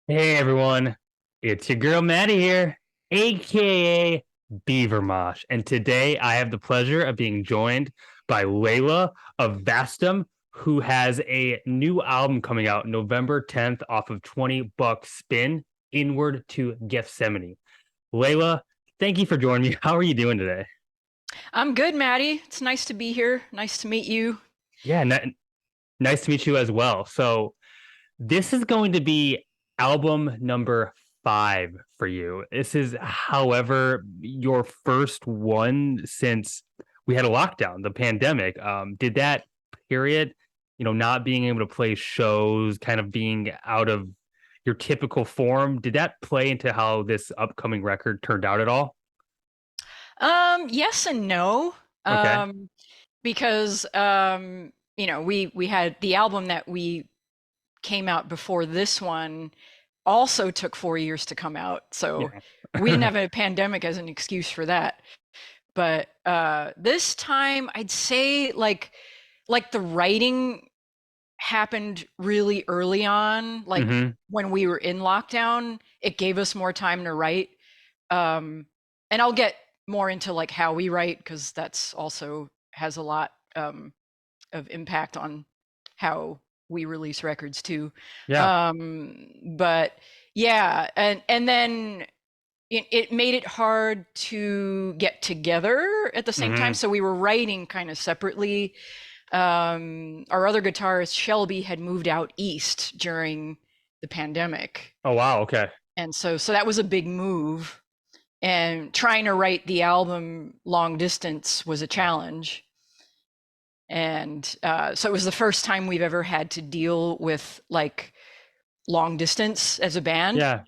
Hey everyone, it's your girl Maddie here, aka Beaver Mosh, and today I have the pleasure of being joined by Leila of Vastum, who has a new album coming out November 10th off of 20 Buck Spin, Inward to Gethsemane. Leila, thank you for joining me. How are you doing today? I'm good, Maddie. It's nice to be here. Nice to meet you. Yeah, nice to meet you as well. So, this is going to be album number 5 for you. This is, however, your first one since we had a lockdown, the pandemic. Did that period, not being able to play shows, kind of being out of your typical form, did that play into how this upcoming record turned out at all? Yes and no. Okay. Um, because we had the album that we came out before this one also took 4 years to come out. So we didn't Yeah. have a pandemic as an excuse for that. But this time I'd say like the writing happened really early on, like hmm when we were in lockdown, it gave us more time to write. Um, and I'll get more into like how we write because that's also has a lot of impact on how we release records too. Yeah. But yeah, and then it made it hard to get together at the same time. hmm So we were writing kind of separately. Our other guitarist, Shelby, had moved out east during the pandemic. Oh, wow. Okay. And so that was a big move. And trying to write the album long distance was a challenge. And so it was the first time we've ever had to deal with like long distance as a band. Yeah.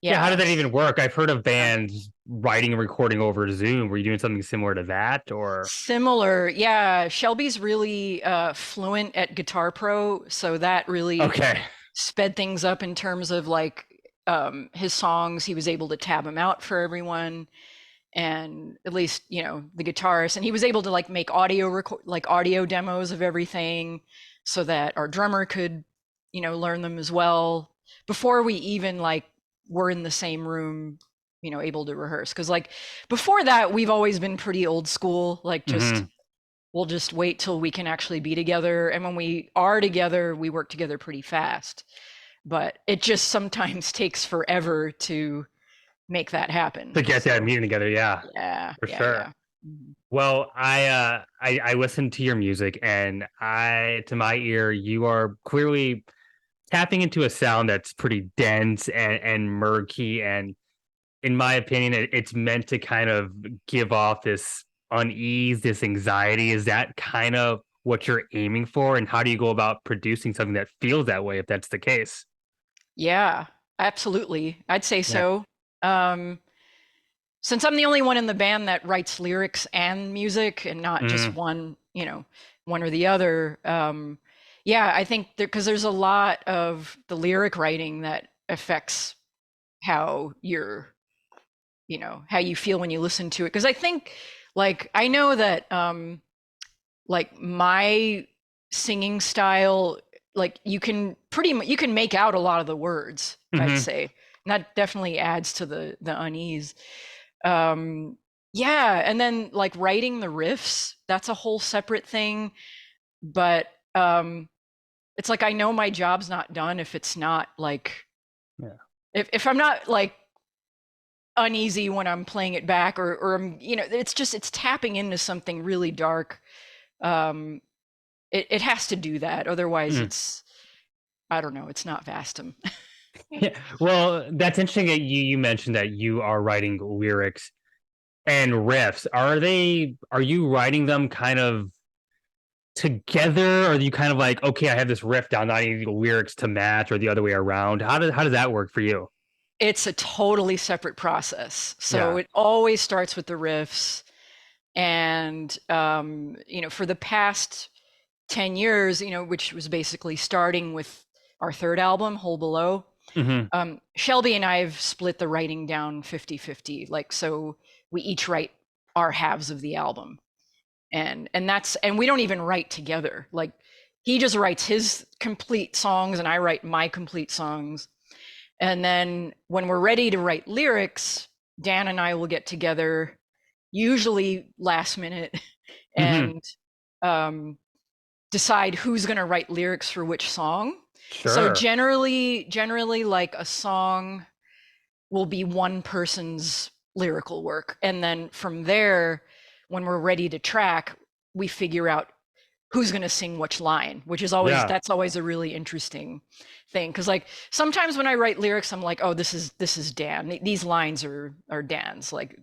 Yeah, how did Yeah. that even work? I've heard of bands writing and recording over Zoom. Were you doing something similar to that, or? Similar. Yeah. Shelby's really fluent at Guitar Pro. So that really Okay. sped things up in terms of like his songs. He was able to tab them out for everyone, and at least the guitarist. And he was able to like make audio demos of everything, so that our drummer could learn them as well before we even like were in the same room, able to rehearse. Because like before that, we've always been pretty old school. Like just hmm we'll just wait till we can actually be together, and when we are together, we work together pretty fast, but it just sometimes takes forever to make that To happen. get that So meeting together, yeah, yeah, for yeah, sure. yeah. Mhm. Well, I listened to your music, and to my ear, you are clearly tapping into a sound that's pretty dense and murky, and in my opinion, it's meant to kind of give off this unease, this anxiety. Is that kind of what you're aiming for, and how do you go about producing something that feels that way if that's the case? Yeah, absolutely. I'd say Yeah. so. Um, since I'm the only one in the band that writes lyrics and music and not just Mm, one, one or the other. Yeah, I think because there's a lot of the lyric writing that affects how how you feel when you listen to it. Because I think, like, I know that, like my singing style, like you can make out a lot of the words, I'd hmm say. And that definitely adds to the unease. Um, yeah, and then like writing the riffs, that's a whole separate thing. But it's like I know my job's not done if it's not like Yeah. if I'm not like uneasy when I'm playing it back, or I'm, it's tapping into something really dark. Um, it has to do that. Otherwise Mm. it's, I don't know, it's not Vastum. Yeah. Well, that's interesting that you mentioned that you are writing lyrics and riffs. Are you writing them kind of together, or are you kind of like, okay, I have this riff down, now I need the lyrics to match, or the other way around? How does that work for you? It's a totally separate process. So Yeah. it always starts with the riffs. And for the past 10 years, which was basically starting with our third album, Hole Below, hmm Shelby and I have split the writing down 50-50. Like, so we each write our halves of the album. And we don't even write together. Like he just writes his complete songs and I write my complete songs. And then when we're ready to write lyrics, Dan and I will get together, usually last minute, Hmm. and um, decide who's going to write lyrics for which song. So Sure. generally, like a song will be one person's lyrical work, and then from there, when we're ready to track, we figure out who's going to sing which line, which is always Yeah. that's always a really interesting thing, because like sometimes when I write lyrics I'm like, oh, this is Dan, these lines are Dan's, like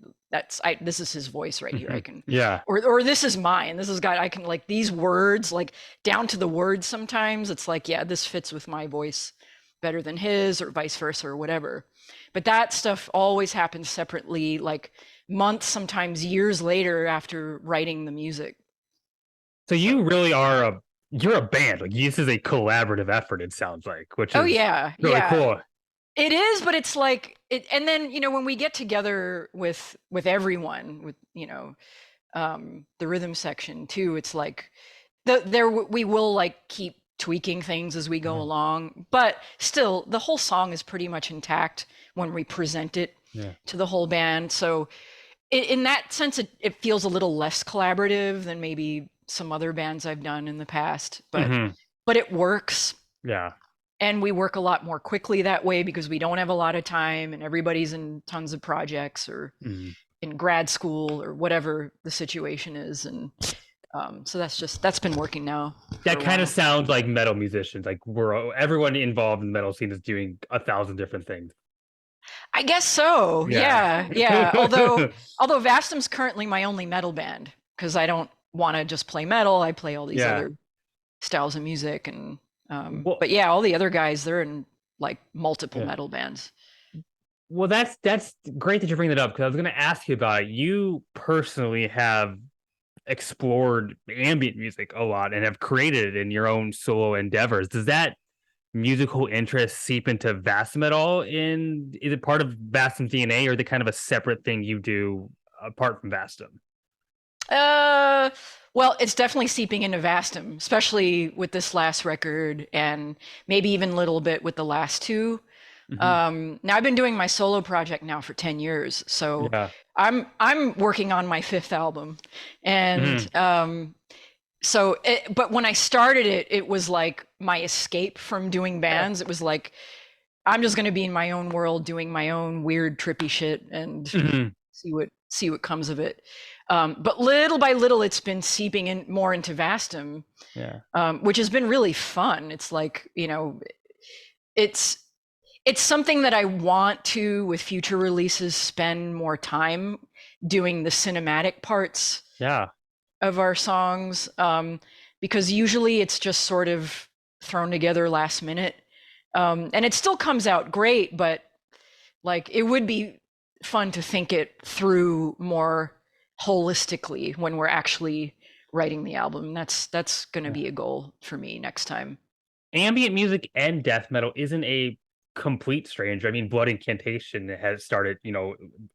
this is his voice right here, I Hmm. can, Yeah. or this is mine, this is guy, I can, like these words, like down to the words, sometimes it's like, yeah, this fits with my voice better than his, or vice versa, or whatever. But that stuff always happens separately, like months, sometimes years later after writing the music. So you So really are you're a band. Like this is a collaborative effort, it sounds like, which oh is yeah, really yeah. cool. It is, but it's like it, and then when we get together with everyone, with the rhythm section too, it's like we will like keep tweaking things as we go Mhm. along, but still the whole song is pretty much intact when we present it Yeah. to the whole band. So in that sense, it feels a little less collaborative than maybe some other bands I've done in the past, Hmm. but it works. Yeah. And we work a lot more quickly that way because we don't have a lot of time and everybody's in tons of projects or Mhm. in grad school or whatever the situation is. And so that's been working now for That a kind of while. sounds like metal musicians. Like we're everyone involved in the metal scene is doing 1,000 different things. I guess so. Yeah. Yeah, yeah. Although Vastum's currently my only metal band because I don't want to just play metal. I play all these Yeah. other styles of music, and Well, but yeah, all the other guys, they're in like multiple yeah. metal bands. Well, that's great that you bring that up because I was going to ask you about it. You personally have explored ambient music a lot and have created it in your own solo endeavors. Does that musical interest seep into Vastum at all? Is it part of Vastum's DNA, or is it kind of a separate thing you do apart from Vastum? Uh, well, it's definitely seeping into Vastum, especially with this last record, and maybe even a little bit with the last two. Hmm. Now I've been doing my solo project now for 10 years, so Yeah. I'm working on my fifth album, and Hmm. but when I started it, it was like my escape from doing Yeah. bands. It was like I'm just gonna be in my own world, doing my own weird, trippy shit, and Hmm. see what comes of it. But little by little, it's been seeping in more into Vastum, Yeah. which has been really fun. It's like it's it's something that I want to, with future releases, spend more time doing the cinematic parts Yeah. of our songs, because usually it's just sort of thrown together last minute, and it still comes out great, but like it would be fun to think it through more holistically when we're actually writing the album. That's going to Yeah. be a goal for me next time. Ambient music and death metal isn't a complete stranger. I mean, Blood Incantation has started,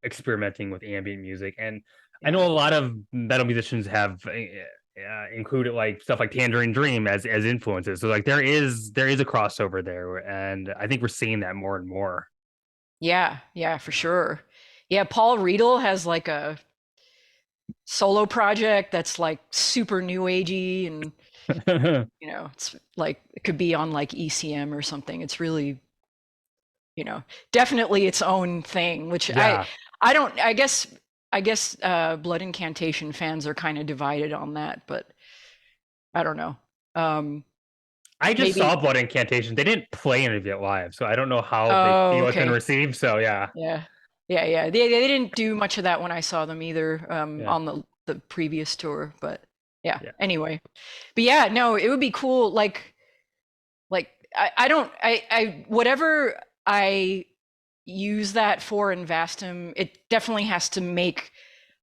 experimenting with ambient music, and I Yeah. know a lot of metal musicians have included like stuff like Tangerine Dream as influences. So like there is a crossover there, and I think we're seeing that more and more. Yeah, yeah, for sure. Yeah, Paul Riedel has like a solo project that's like super new agey, and it's like it could be on like ECM or something. It's really, you know, definitely its own thing, which Yeah. I don't I guess Blood Incantation fans are kind of divided on that, but I don't know. Um I just Maybe saw Blood Incantation. They didn't play any of it live, so I don't know how they oh, feel it's been okay. received. So yeah. Yeah. Yeah, yeah. They didn't do much of that when I saw them either, Yeah. on the previous tour, but yeah, Yeah. anyway. But yeah, no, it would be cool, like I don't I whatever I use that for in Vastum, it definitely has to make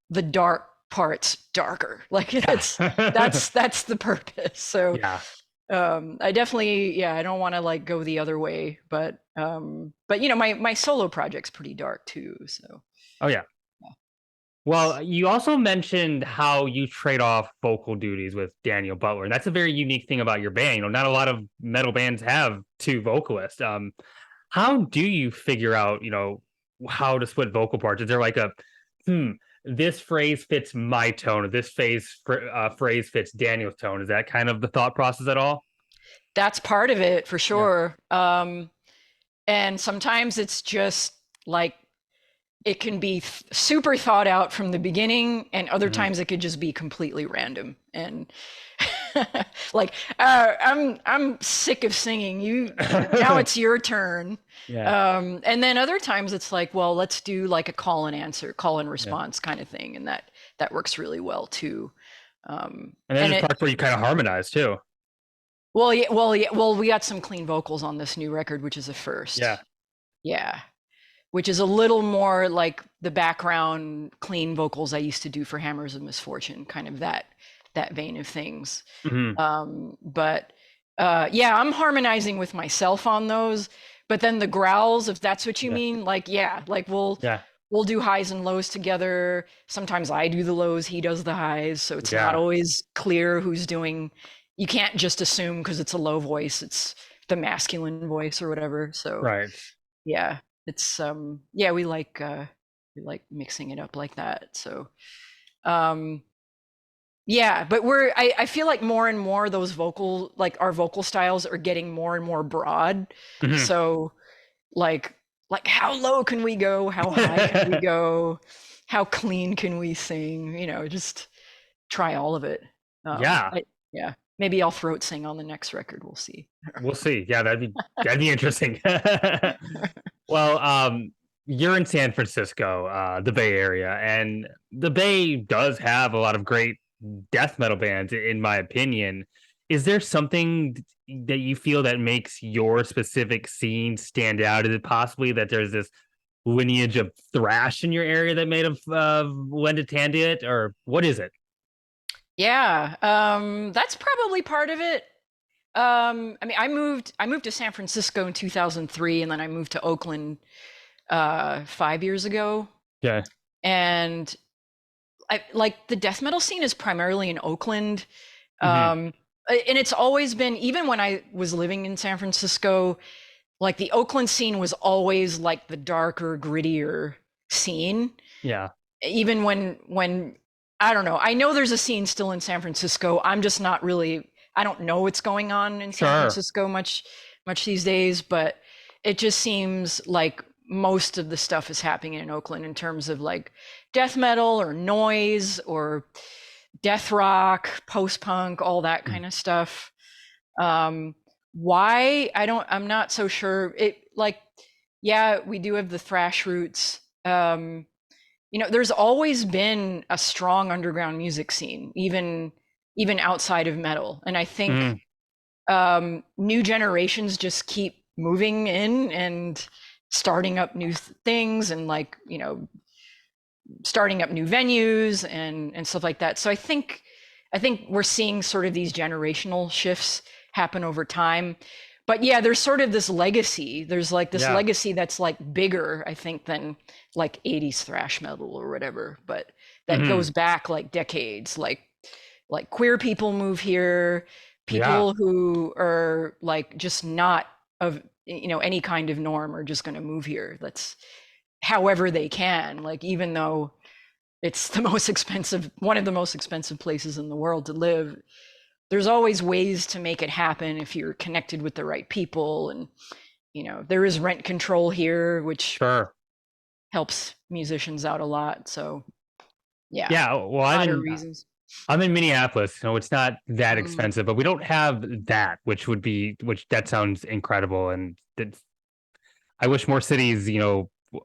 the dark parts darker. Like it's Yeah. that's the purpose. So Yeah. I definitely, yeah, I don't want to like go the other way, but my solo project's pretty dark too. So Oh yeah. yeah. Well, you also mentioned how you trade off vocal duties with Daniel Butler, and that's a very unique thing about your band. Not a lot of metal bands have two vocalists. How do you figure out, how to split vocal parts? Is there like a, hmm, this phrase fits my tone, or this phrase fits Daniel's tone? Is that kind of the thought process at all? That's part of it for Yeah. sure. And sometimes it's just like it can be super thought out from the beginning, and other Mhm. times it could just be completely random. And like, I'm sick of singing. Now it's your turn. Yeah. And then other times it's like, well, let's do like a call and answer, call and Yeah. response kind of thing, and that works really well too. And then And there's it parts where you kind of harmonize too. well, we got some clean vocals on this new record, which is a first. Yeah. Yeah, which is a little more like the background clean vocals I used to do for Hammers of Misfortune, kind of that vein of things. Hmm. But yeah, I'm harmonizing with myself on those. But then the growls, if that's what you Yeah. mean, like yeah, like Yeah. we'll do highs and lows together. Sometimes I do the lows, he does the highs, so it's not Yeah. always clear who's doing. You can't just assume because it's a low voice, it's the masculine voice or whatever. So Right. yeah, it's yeah, we like mixing it up like that. So um yeah, but I feel like more and more those vocal like our vocal styles are getting more and more broad. Hmm. So like how low can we go? How high can we go? How clean can we sing? Just try all of it. Yeah. Yeah, maybe I'll throat sing on the next record. We'll see. We'll see. Yeah, that'd be interesting. Well, you're in San Francisco, the Bay Area, and the Bay does have a lot of great death metal bands, in my opinion. Is there something that you feel that makes your specific scene stand out? Is it possibly that there's this lineage of thrash in your area that made of lend a hand to it, or what is it? Yeah, that's probably part of it. I mean, I moved to San Francisco in 2003, and then I moved to Oakland 5 years ago. Yeah. And I like the death metal scene is primarily in Oakland. Hmm. Um, and it's always been, even when I was living in San Francisco, like the Oakland scene was always like the darker, grittier scene. Yeah. Even when I don't know, I know there's a scene still in San Francisco. I'm just not really, I don't know what's going on in San Sure. Francisco much these days, but it just seems like most of the stuff is happening in Oakland in terms of like death metal or noise or death rock, post punk, all that Mm. kind of stuff. Um, why? I'm not so sure. It like, yeah, we do have the thrash roots. There's always been a strong underground music scene, even outside of metal. And I think Mm. new generations just keep moving in and starting up new things, and like starting up new venues and stuff like that. So I think we're seeing sort of these generational shifts happen over time. But yeah, there's sort of this legacy. There's like this Yeah. legacy that's like bigger, I think, than like 80s thrash metal or whatever, but that Hmm. goes back like decades. Like queer people move here, Yeah. people who are like just not of any kind of norm are just going to move here. That's however they can. Like even though it's the most expensive, one of the most expensive places in the world to live, there's always ways to make it happen if you're connected with the right people. And there is rent control here, which Sure. helps musicians out a lot. So yeah, Yeah. Well, a I'm lot of in reasons. I'm in Minneapolis, so it's not that Mm. expensive, but we don't have that, which that sounds incredible. And I wish more cities,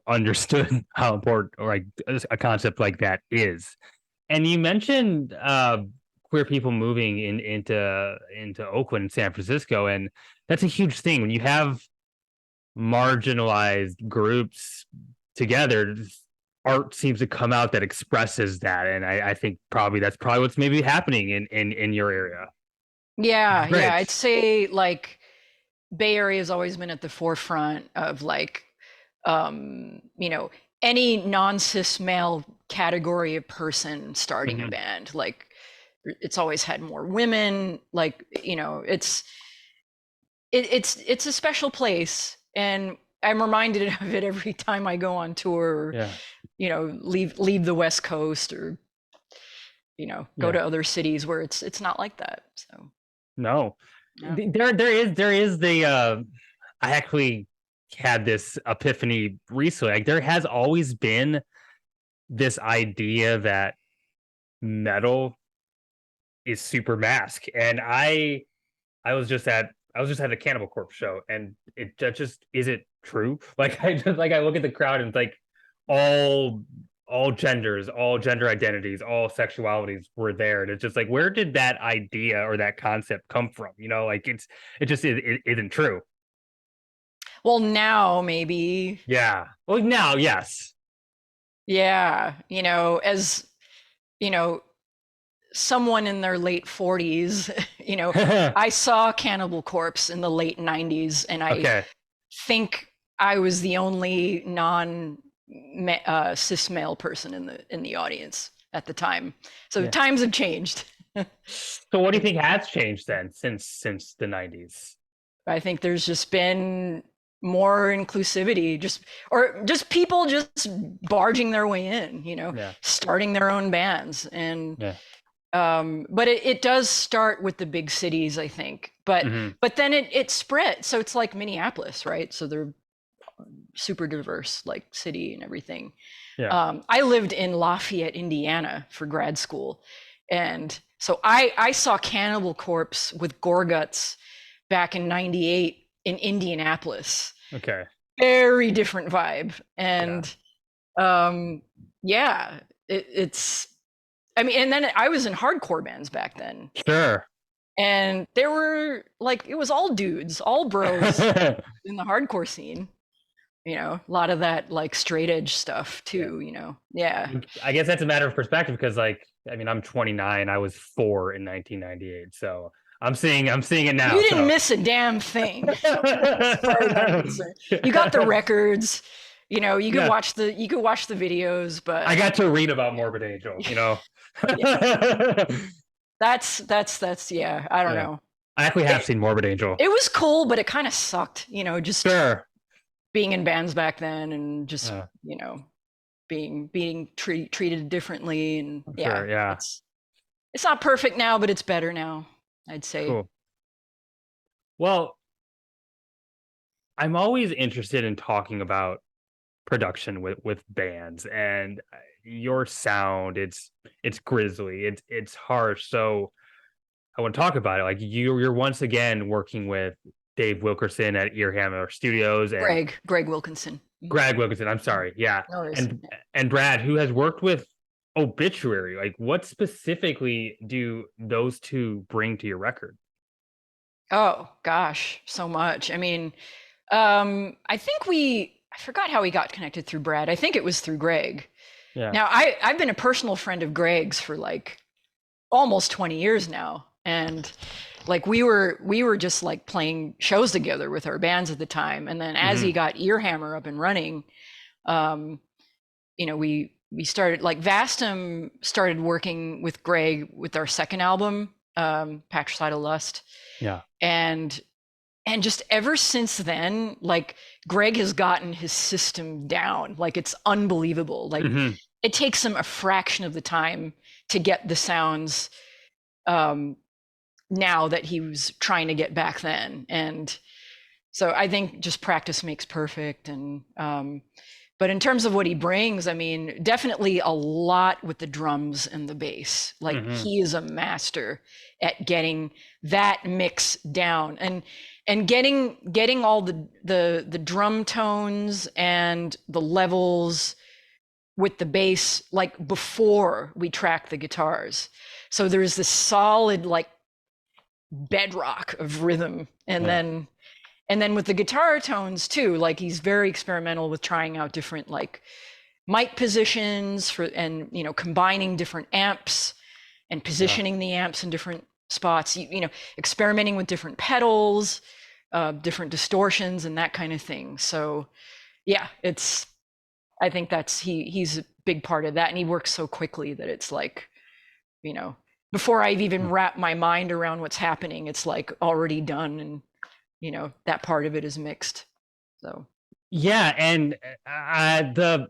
understood how important or like a concept like that is. And you mentioned queer people moving into Oakland and San Francisco, and that's a huge thing when you have marginalized groups together. Art seems to come out that expresses that, and I think that's probably what's maybe happening in your area. Yeah, yeah, Great. I'd say like Bay Area has always been at the forefront of like um, you know, any non-cis male category of person starting a Hmm. band. Like it's always had more women. Like it's a special place. And I'm reminded of it every time I go on tour, or, Yeah. leave the West Coast, or go Yeah. to other cities where it's not like that. So No. yeah. There is the I actually had this epiphany recently. Like there has always been this idea that metal is super mask. And I was just at a Cannibal Corpse show, and it that just isn't true. Like I look at the crowd, and it's like all all genders, all gender identities, all sexualities were there, and it's just like, where did that idea or that concept come from? Like it isn't true. Well, now maybe, Yeah. Well, now, yes. yeah, as you know, someone in their late 40s, I saw Cannibal Corpse in the late 90s, and I Okay. think I was the only non cis male person in the audience at the time. So Yeah. times have changed. So what do you think has changed then since the 90s? I think there's just been more inclusivity, just people just barging their way in, Yeah. starting their own bands. And Yeah. but it does start with the big cities, I think. But Hmm. but then it spread. So it's like Minneapolis, right? So they're super diverse, like city and everything. Yeah. I lived in Lafayette, Indiana for grad school. And so I saw Cannibal Corpse with Gorguts back in 98 in Indianapolis. Okay. Very different vibe. Yeah. And yeah, it's, I mean, and then I was in hardcore bands back then. Sure. And there were like, it was all dudes, all bros in the hardcore scene. A lot of that like straight edge stuff Yeah. too, Yeah. I guess that's a matter of perspective because, like, I mean, I'm 29. I was 4 in 1998, so I'm seeing it now. You didn't So miss a damn thing, as far as I'm concerned. You got the records, you could yeah, watch the videos, I but got to read about Morbid Angel. yeah, that's yeah, I don't Yeah, know. I actually have It seen Morbid Angel. it was cool, but it kind of sucked, just Sure. being in bands back then, and just, Uh, being treated differently. And yeah, sure. Yeah. it's not perfect now, but it's better now, I'd say. Cool. Well, I'm always interested in talking about production with bands and your sound. It's grisly. It's harsh. So I want to talk about it. Like you're once again working with Dave Wilkerson at Earhammer Studios and Greg Wilkinson. Greg Wilkerson. I'm sorry. Yeah. No worries. And Brad, who has worked with Obituary. Like what specifically do those two bring to your record? Oh gosh, so much. I mean, I forgot how we got connected through Brad. I think it was through Greg. Yeah. Now I've been a personal friend of Greg's for like almost 20 years now. And like we were just like playing shows together with our bands at the time. And then as he Hmm. got Earhammer up and running, um, we started, like, Vastum started working with Greg with our second album, Patricidal Lust. Yeah. And just ever since then, like, Greg has gotten his system down. Like, it's unbelievable. Like, Hmm. it takes him a fraction of the time to get the sounds um, now that he was trying to get back then. And so I think just practice makes perfect. And but in terms of what he brings, I mean, definitely a lot with the drums and the bass. Like, Hmm. he is a master at getting that mix down, and getting all the drum tones and the levels with the bass, like, before we track the guitars. So there's this solid, like, bedrock of rhythm. And Yeah. then with the guitar tones too, like, he's very experimental with trying out different, like, mic positions for, and combining different amps and Yeah. positioning the amps in different spots, experimenting with different pedals, different distortions and that kind of thing. So yeah, I think he's a big part of that. And he works so quickly that it's like, before I've even wrapped my mind around what's happening, it's like already done. And that part of it is mixed. So Yeah, and the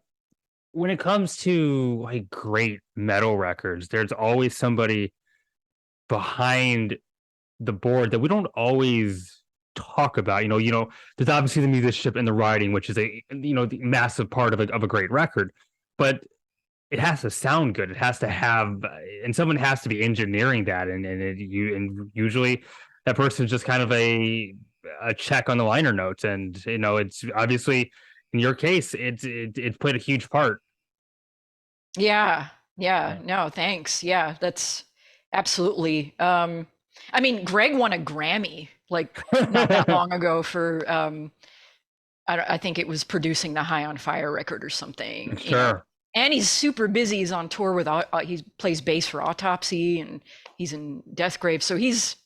when it comes to like great metal records, there's always somebody behind the board that we don't always talk about. There's obviously the musicianship and the writing, which is the massive part of a great record, but it has to sound good. It has to have, and someone has to be engineering that, and usually that person is just kind of a check on the liner notes, and it's obviously in your case, it's played a huge part. Yeah. Yeah. Yeah. No, thanks. Yeah, that's absolutely. I mean, Greg won a Grammy like not that long ago for I think it was producing the High on Fire record or something, Sure. And he's super busy. He's on tour with he plays bass for Autopsy, and he's in Death Grave. So he's,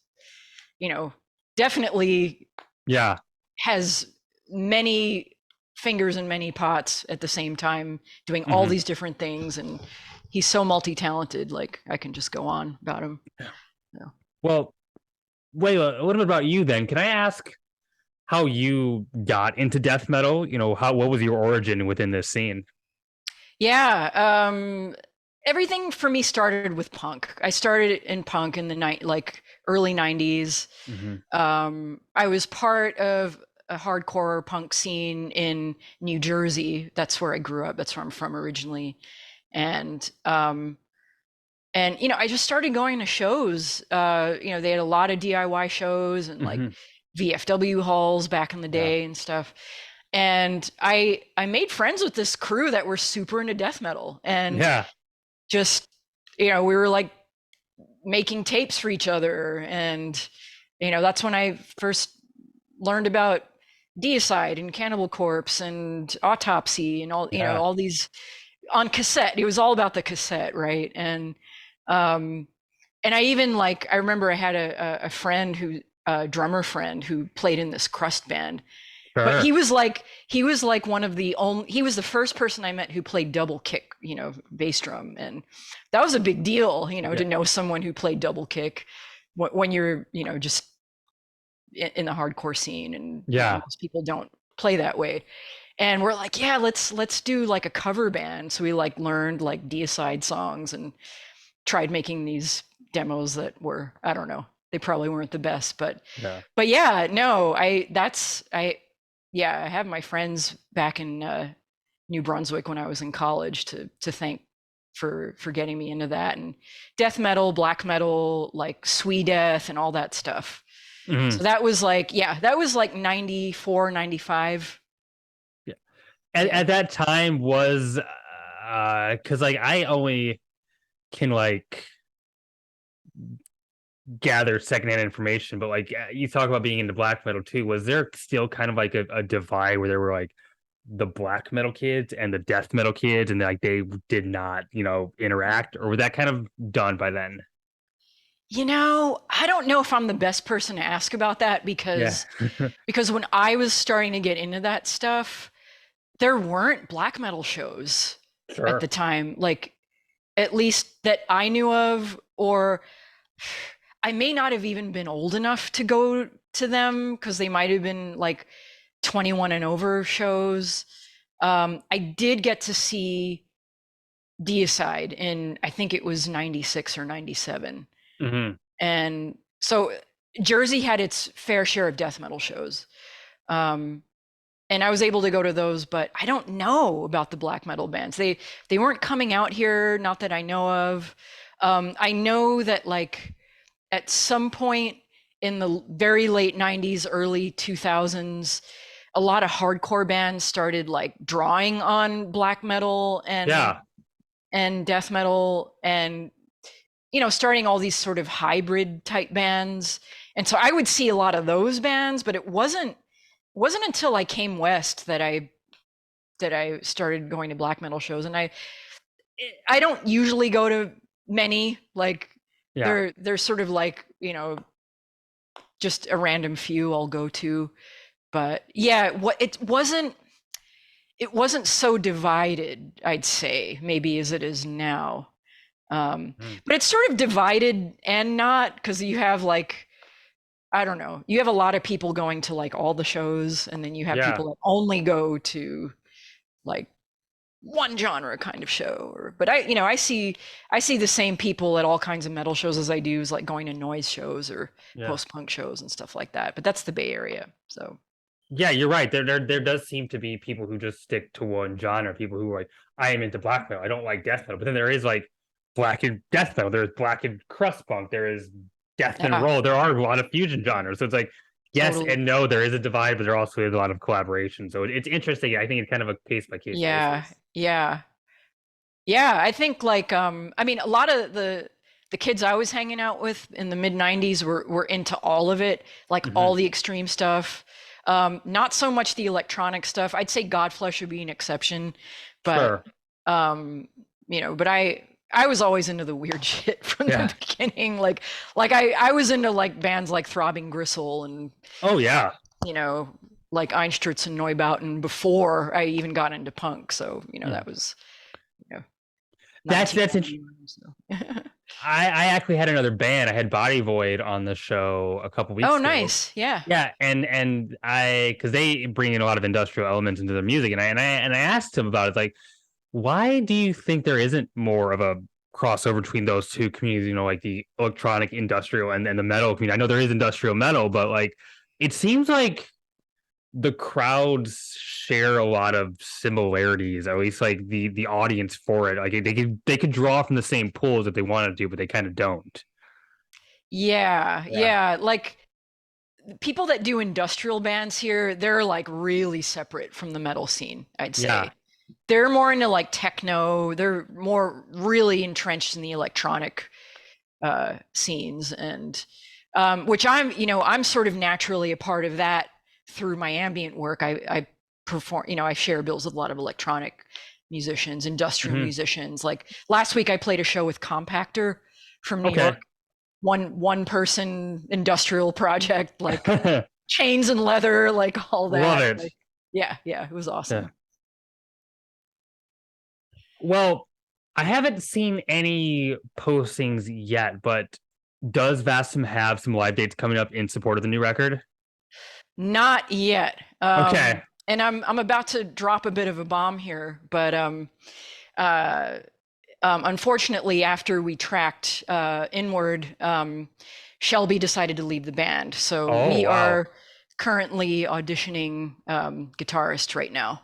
you know, definitely Yeah. has many fingers in many pots at the same time, doing all Hmm. these different things, and he's so multi-talented. Like, I can just go on about him. So. Well, Layla, a little bit about you then. Can I ask how you got into death metal? What was your origin within this scene? Yeah, everything for me started with punk. I started in punk in the early 90s. Hmm. I was part of a hardcore punk scene in New Jersey. That's where I grew up. That's where I'm from originally. And I just started going to shows. They had a lot of DIY shows and like Hmm. VFW halls back in the Yeah. day and stuff. And I made friends with this crew that were super into death metal, and Yeah. just we were like making tapes for each other. And that's when I first learned about Deicide and Cannibal Corpse and Autopsy and Yeah. all these on cassette. It was all about the cassette, right? Um and I even like I remember I had a friend who a drummer friend who played in this crust band, but Sure. he was like one of the only he was the first person I met who played double kick, bass drum. And that was a big deal, Yeah. to know someone who played double kick when you're, just in the hardcore scene. And Yeah. most people don't play that way. And we're like, yeah, let's do like a cover band. So we like learned like Deicide songs and tried making these demos that were, I don't know, they probably weren't the best, Yeah. but yeah, no, I have my friends back in New Brunswick when I was in college to thank for getting me into that, and death metal, black metal, like Sweet Death and all that stuff. Hmm. So that was like, yeah, that was like 94, 95. Yeah. At Yeah. that time was because like I only can like gather secondhand information, but like you talk about being into black metal too. Was there still kind of like a divide where there were like the black metal kids and the death metal kids, and like they did not, interact, or was that kind of done by then? I don't know if I'm the best person to ask about that, Yeah. because when I was starting to get into that stuff, there weren't black metal shows at the Sure. time, like at least that I knew of, or I may not have even been old enough to go to them because they might have been like 21 and over shows. I did get to see Deicide in, I think it was 96 or 97. Hmm. And so Jersey had its fair share of death metal shows. Um, and I was able to go to those, but I don't know about the black metal bands. They weren't coming out here, not that I know of. I know that like at some point in the very late 90s, early 2000s, a lot of hardcore bands started like drawing on black metal Yeah. and death metal, and starting all these sort of hybrid type bands. And so I would see a lot of those bands, but it wasn't until I came west that I started going to black metal shows. And I don't usually go to many, like Yeah. they're sort of like, just a random few I'll go to. But yeah, it wasn't so divided, I'd say, maybe as it is now. Mm. But it's sort of divided and not, because you have like I don't know. You have a lot of people going to like all the shows, and then you have Yeah. people that only go to like one genre kind of show. Or, but I see the same people at all kinds of metal shows as I do as like going to noise shows or Yeah. post punk shows and stuff like that. But that's the Bay Area, so Yeah, you're right. There does seem to be people who just stick to one genre. People who are like, I am into black metal. I don't like death metal. But then there is like black and death metal. There's black and crust punk. There is death and yeah, roll. There are a lot of fusion genres. So it's like yes totally. and no. There is a divide, but there also is a lot of collaboration. So it's interesting. I think it's kind of a case by case Yeah, basis. yeah. Yeah, I think like I mean a lot of the kids I was hanging out with in the mid 90s were into all of it, like Hmm. all the extreme stuff. Not so much the electronic stuff. I'd say Godflesh would be an exception, but Sure. um but I was always into the weird shit from the Yeah. beginning. Like I was into like bands like Throbbing Gristle and Oh yeah. you know like Einstürzen and Neubauten before I even got into punk. So, Mm. that was you know That's interesting. 1991. So. I actually had another band. I had Body Void on the show a couple Oh, weeks ago. nice. Yeah. Yeah, and I because they bring in a lot of industrial elements into their music, and I asked him about it, like, why do you think there isn't more of a crossover between those two communities? Like the electronic industrial and the metal community. I know there is industrial metal, but like it seems like the crowds share a lot of similarities, or at least like the audience for it. Like they could draw from the same pools if they wanted to, but they kind of don't. Yeah. Yeah. Yeah. Like people that do industrial bands here, they're like really separate from the metal scene, I'd Yeah. say. They're more into like techno, they're more really entrenched in the electronic scenes and which I'm sort of naturally a part of that through my ambient work. I perform, I share bills with a lot of electronic musicians, industrial Hmm. musicians. Like last week I played a show with Compactor from New Okay. York, one person industrial project, like chains and leather, like all Love that. it. Like yeah, it was Yeah. awesome. Well, I haven't seen any postings yet, but does Vastum have some live dates coming up in support of the new record? Not yet. Okay. And I'm about to drop a bit of a bomb here, but uh, unfortunately, after we tracked inward, Shelby decided to leave the band. So Oh, we wow. are currently auditioning guitarists right now.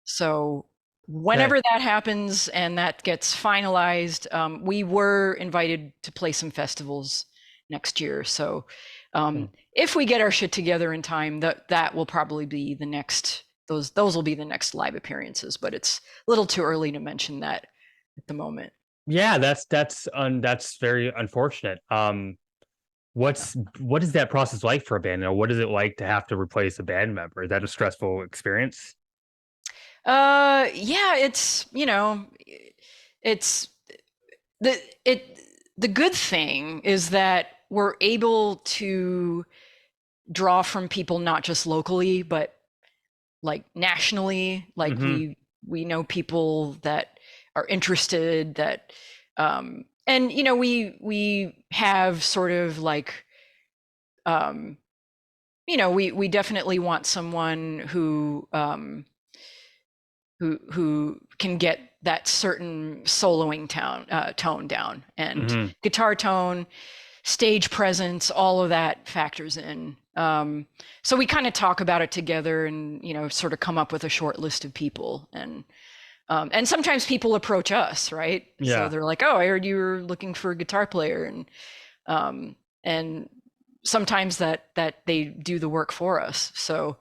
So Okay. whenever that happens and that gets finalized, we were invited to play some festivals next year. So Hmm. if we get our shit together in time, that will probably be the next. Those will be the next live appearances. But it's a little too early to mention that at the moment. Yeah, that's very unfortunate. What is that process like for a band? What is it like to have to replace a band member? Is that a stressful experience? Yeah, it's the it the good thing is that we're able to draw from people not just locally but like nationally. Like Hmm. we know people that are interested, that and we have sort of like um we definitely want someone who can get that certain soloing tone down, and Hmm. guitar tone, stage presence, all of that factors in. So we kind of talk about it together, and sort of come up with a short list of people, and sometimes people approach us, right? So Yeah. they're like, "Oh, I heard you were looking for a guitar player," um, and sometimes that they do the work for us. So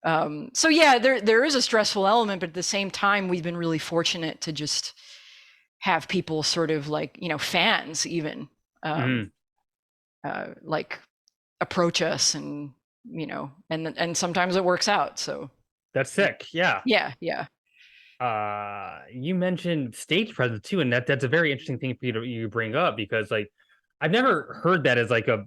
yeah, there is a stressful element, but at the same time, we've been really fortunate to just have people sort of like fans even um, Hmm. like approach us, and and sometimes it works out. So That's sick. Yeah. yeah, yeah, You mentioned stage presence too, and that's a very interesting thing for you bring up, because like I've never heard that as like a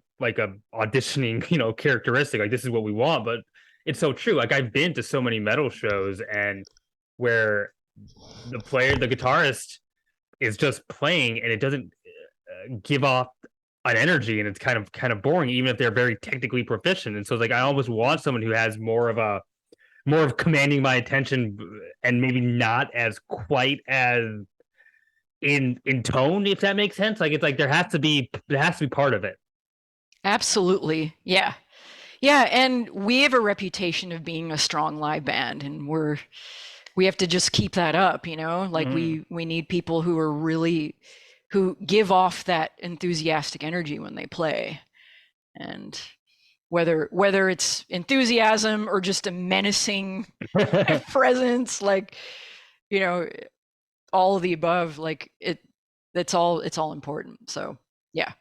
auditioning characteristic. Like this is what we want, but it's so true. Like I've been to so many metal shows, and where the guitarist is just playing, and it doesn't give off an energy, and it's kind of boring, even if they're very technically proficient. And so it's like I almost want someone who has more of commanding my attention, and maybe not as quite as in tone, if that makes sense. Like it's like there has to be part of it. Absolutely. Yeah. Yeah, and we have a reputation of being a strong live band, and we have to just keep that up, you know? Like Mm-hmm. we need people who are really who give off that enthusiastic energy when they play. And whether it's enthusiasm or just a menacing presence, like, you know, all of the above, like it's all important. So, yeah,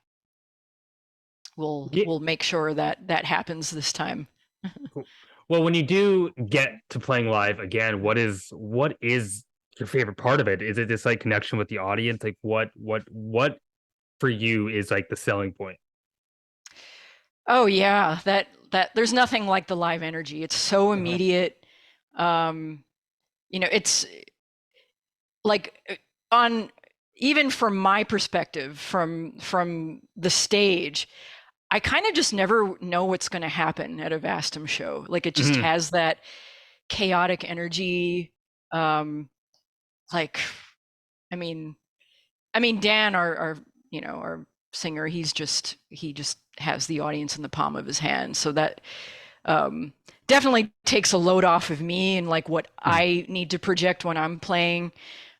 we'll Yeah. we'll make sure that that happens this time. Cool. Well, when you do get to playing live again, what is your favorite part of it? Is it this like connection with the audience? Like what for you is like the selling point? Oh yeah, that there's nothing like the live energy. It's so Mhm. immediate. Um, it's like on even from my perspective, from the stage, I kind of just never know what's going to happen at a Vastum show. Like it just Mhm. has that chaotic energy. Um, like, I mean, Dan, our singer, he just has the audience in the palm of his hand. So that um, definitely takes a load off of me and like what Mhm. I need to project when I'm playing.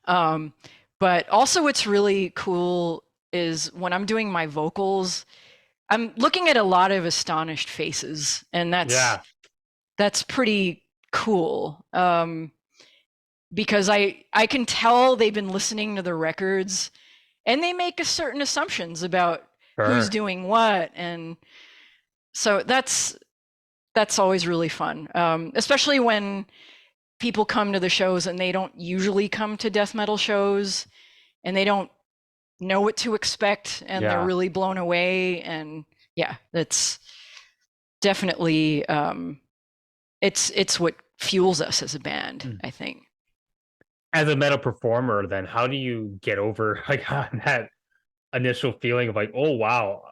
Um, but also, what's really cool is when I'm doing my vocals, I'm looking at a lot of astonished faces, and that's Yeah. that's pretty cool. Because I can tell they've been listening to the records, and they make a certain assumptions about who's Sure. doing what, and so that's always really fun, especially when people come to the shows and they don't usually come to death metal shows, and they don't know what to expect, and they're Yeah. really blown away. And yeah, that's definitely it's what fuels us as a band, Mm. I think. As a metal performer, then how do you get over like that initial feeling of like, oh wow,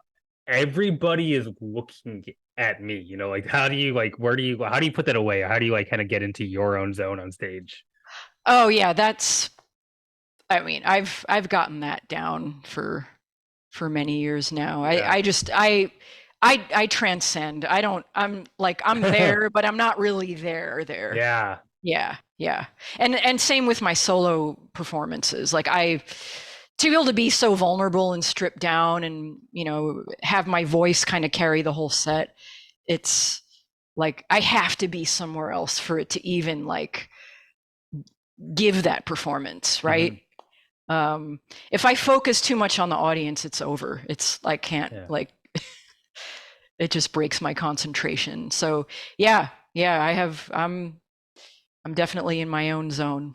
everybody is looking at me, like how do you like where do you how do you put that away? How do you like kind of get into your own zone on stage? Oh yeah, that's I mean, I've gotten that down for many years now. Yeah. I transcend. I'm there, but I'm not really there. Yeah. Yeah, yeah. And same with my solo performances. Like to be able to be so vulnerable and stripped down, and, have my voice kind of carry the whole set. It's like I have to be somewhere else for it to even like give that performance, right? Mhm. If I focus too much on the audience, it's over. It's I can't Yeah. like it just breaks my concentration. So yeah, yeah, I'm definitely in my own zone.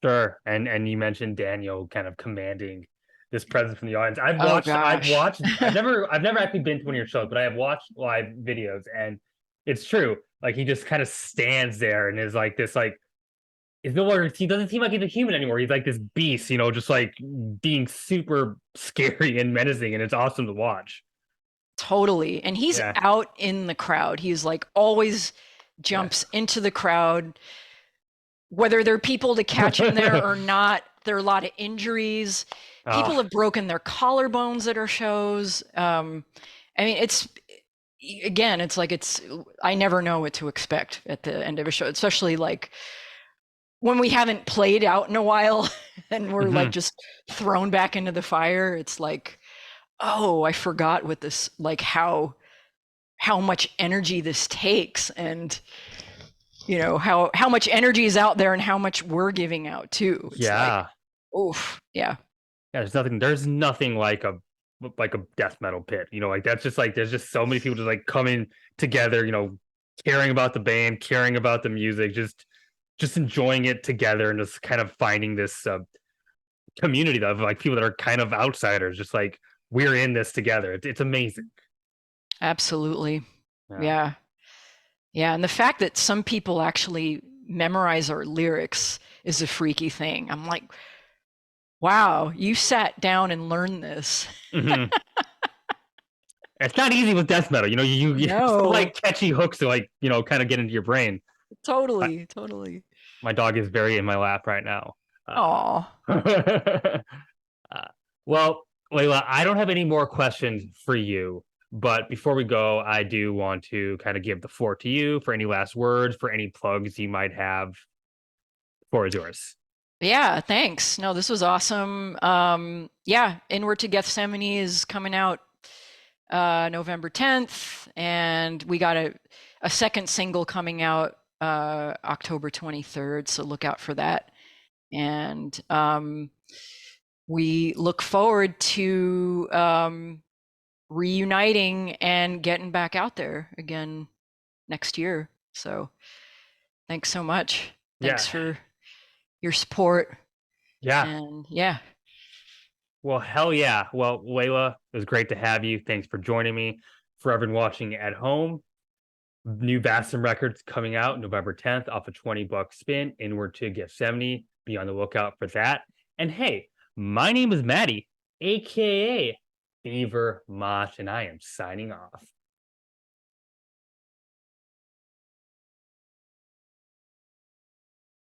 Sure. And you mentioned Daniel kind of commanding this presence from the audience. I've Oh watched I've gosh. watched I've never actually been to one of your shows, but I have watched live videos, and it's true. Like he just kind of stands there and is like this like is no longer he doesn't seem like he's a human anymore. He's like this beast, just like being super scary and menacing, and it's awesome to watch. Totally. And he's Yeah. out in the crowd. He's like always Yeah. jumps into the crowd, whether there are people to catch him there or not. There are a lot of injuries. People Ah, have broken their collarbones at our shows. I mean, it's like I never know what to expect at the end of a show, especially like when we haven't played out in a while and we're like mhm. just thrown back into the fire. It's like, oh, I forgot what this like how much energy this takes, and how much energy is out there and how much we're giving out too. It's like, Yeah. oof, yeah, Yeah, there's nothing like a death metal pit. Like that's just like there's just so many people just like coming together, caring about the band, caring about the music, just enjoying it together, and just kind of finding this community of like people that are kind of outsiders, just like we're in this together. It's amazing. absolutely. Yeah. Yeah. Yeah, and the fact that some people actually memorize our lyrics is a freaky thing. I'm like, wow, you sat down and learned this. Mhm. It's not easy with death metal. You some No, like catchy hooks to like, kind of get into your brain. My, totally, totally. my dog is very in my lap right now. Oh, Uh, well, Layla, I don't have any more questions for you. But before we go, I do want to kind of give the floor to you for any last words, for any plugs you might have. The floor is yours. yeah, thanks. No, this was awesome. Yeah, Inward to Gethsemane is coming out November 10th, and we got a second single coming out October 23rd, so look out for that. And we look forward to reuniting and getting back out there again next year. So thanks so much. Yeah. Thanks for your support. Yeah. And yeah, Well, hell yeah. Well, Layla, it was great to have you. Thanks for joining me. For everyone watching at home, new Vastum records coming out November 10th off a $20 spin, Inward to Gethsemane. Be on the lookout for that. And hey, my name is Maddie, aka Beaver Mosh, and I am signing off.